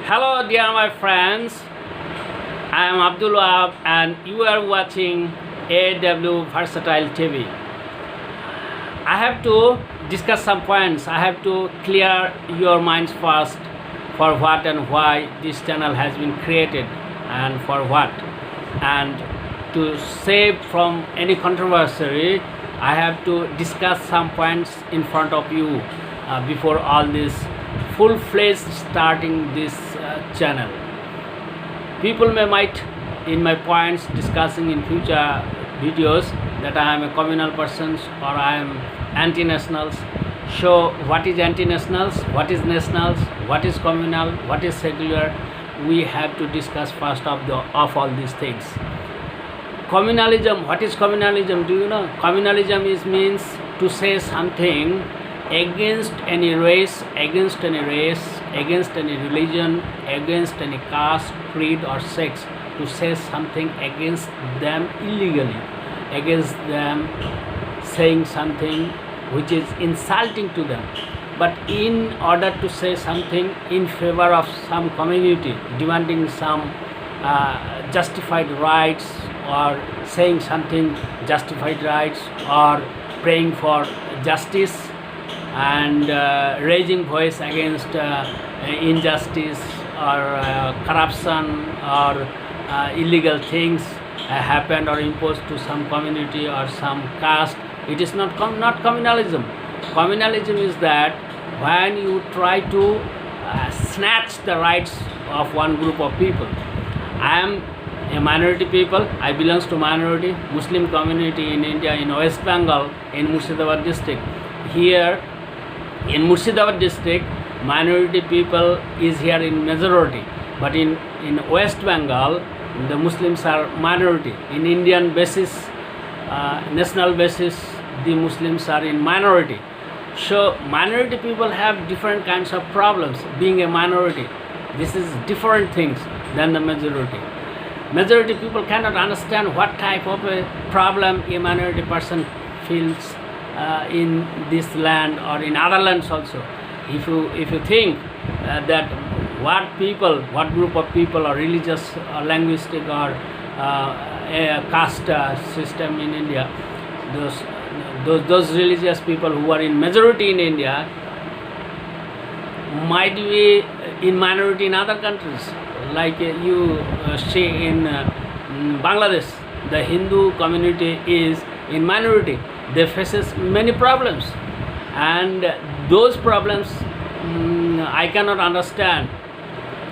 Hello, dear my friends. I am Abdul Wahab, and you are watching AW Versatile TV. I have to discuss some points. I have to clear your minds first for what and why this channel has been created and for what. And to save from any controversy, I have to discuss some points in front of you before all this full-fledged starting this channel. People might in my points discussing in future videos that I am a communal person or I am anti-nationals. So what is anti-nationals, what is nationals, what is communal, what is secular? We have to discuss first of all these things. Communalism, what is communalism? Do you know? Communalism means to say something against any race, against any religion, against any caste, creed or sex, to say something against them illegally, against them saying something which is insulting to them. But in order to say something in favor of some community, demanding some justified rights, or saying something justified rights, or praying for justice, and raising voice against injustice or corruption or illegal things happened or imposed to some community or some caste, it is not communalism. Communalism is that when you try to snatch the rights of one group of people. I am a minority people. I belong to minority Muslim community in India, in West Bengal, in Murshidabad district. Here in Murshidabad district, minority people is here in majority, but in West Bengal the Muslims are minority. In Indian basis, national basis, the Muslims are in minority. So minority people have different kinds of problems. Being a minority, this is different things than the majority. Majority people cannot understand what type of a problem a minority person feels in this land or in other lands also. If you think that what group of people or religious or linguistic or a caste system in India, those religious people who are in majority in India might be in minority in other countries. Like you see in Bangladesh, the Hindu community is in minority. They faces many problems, and those problems I cannot understand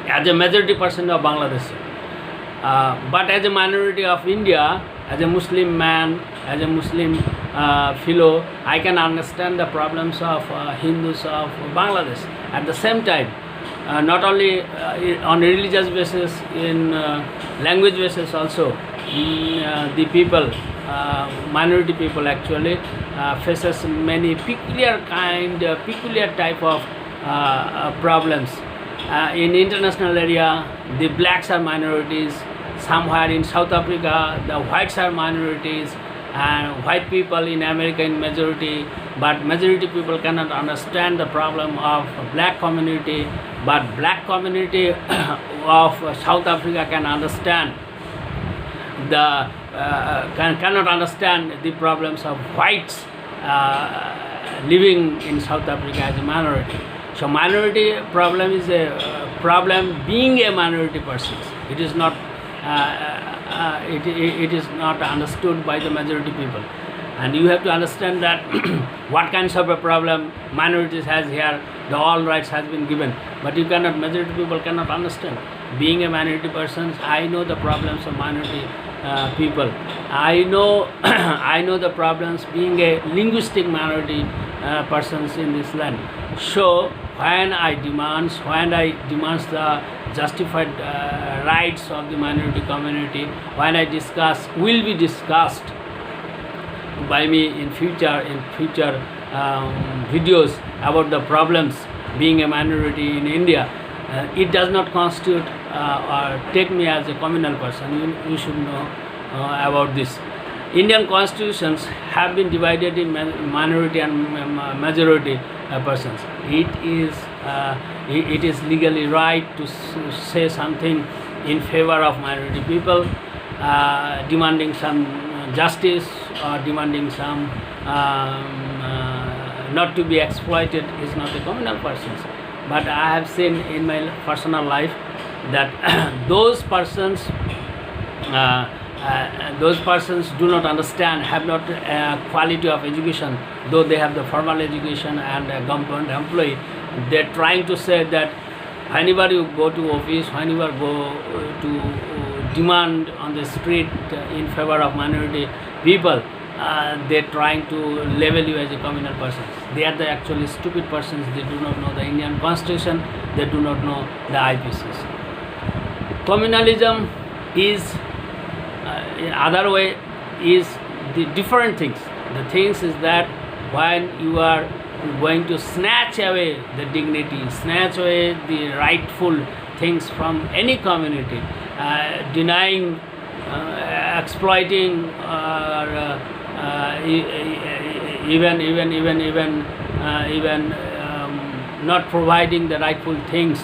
as a majority person of Bangladesh. But as a minority of India, as a Muslim man, as a Muslim fellow, I can understand the problems of Hindus of Bangladesh. At the same time, not only on religious basis, in language basis also, the people, minority people actually faces many peculiar type of problems. In international area, the blacks are minorities. Somewhere in South Africa, the whites are minorities, and white people in America in majority. But majority people cannot understand the problem of black community. But black community of South Africa can understand cannot understand the problems of whites living in South Africa as a minority. So minority problem is a problem being a minority person. It is not it is not understood by the majority people. And you have to understand that what kinds of a problem minorities has here. The all rights has been given, but majority people cannot understand. Being a minority person, I know the problems of minority people. I know I know the problems being a linguistic minority persons in this land. So when I demand the justified rights of the minority community, when I will be discussed by me in future videos about the problems being a minority in India, it does not constitute or take me as a communal person. You should know about this. Indian constitutions have been divided in minority and majority persons. It is it is legally right to say something in favor of minority people, demanding some justice or demanding some not to be exploited is not a communal person. But I have seen in my personal life that those persons do not understand, have not quality of education, though they have the formal education and a government employee. They're trying to say that whenever you go to office, whenever you go to demand on the street in favor of minority people, they're trying to label you as a communal person. They are the actually stupid persons. They do not know the Indian Constitution. They do not know the IPCs. Communalism is, in other way, is the different things. The things is that when you are going to snatch away the dignity, snatch away the rightful things from any community, denying, exploiting, or even not providing the rightful things,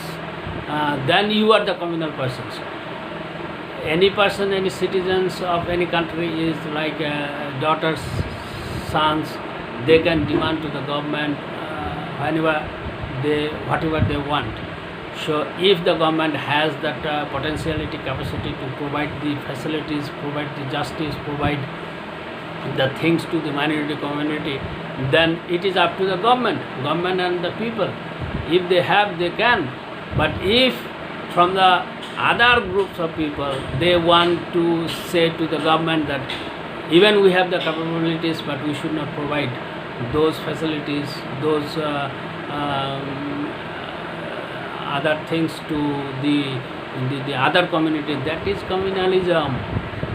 then you are the communal persons. Any person, any citizens of any country is like daughters, sons. They can demand to the government whatever they want. So if the government has that potentiality, capacity to provide the facilities, provide the justice, provide the things to the minority community, then it is up to the government and the people. If they have, they can. But if from the other groups of people, they want to say to the government that even we have the capabilities, but we should not provide those facilities, those other things to the other community, that is communalism.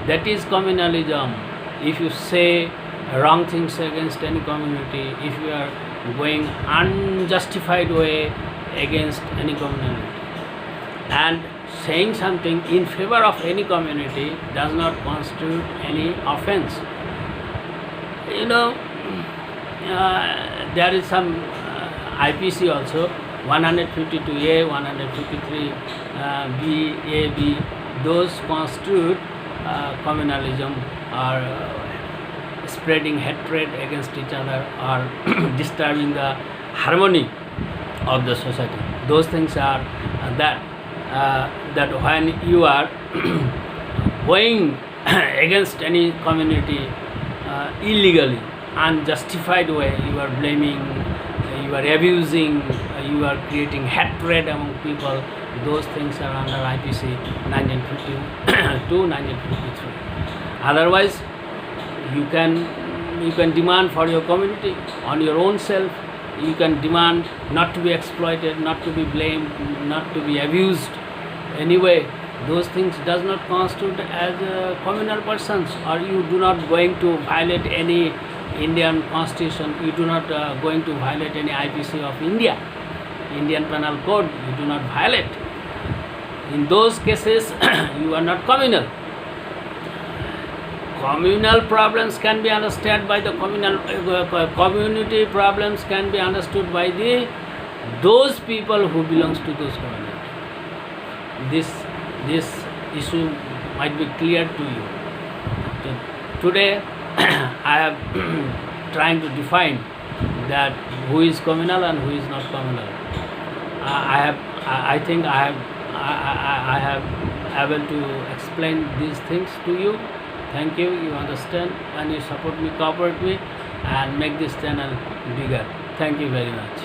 That is communalism. If you say wrong things against any community, if you are going unjustified way against any community, and saying something in favor of any community does not constitute any offense. You know, there is some IPC also, 152A, 153B, A, B, those constitute communalism, or spreading hatred against each other, or disturbing the harmony of the society. Those things are that when you are going against any community illegally, unjustified way, you are blaming, you are abusing, you are creating hatred among people. Those things are under IPC 1952 1953. Otherwise, you can demand for your community on your own self. You can demand not to be exploited, not to be blamed, not to be abused. Anyway, those things does not constitute as communal persons, or you do not going to violate any Indian Constitution. You do not going to violate any IPC of India, Indian Penal Code. You do not violate. In those cases, you are not communal. Communal problems can be understood by the community problems can be understood by those people who belongs to those community. This issue might be clear to you. Today, I am trying to define that who is communal and who is not communal. I think I have able to explain these things to you. Thank you. You understand, and you support me, cooperate me, and make this channel bigger. Thank you very much.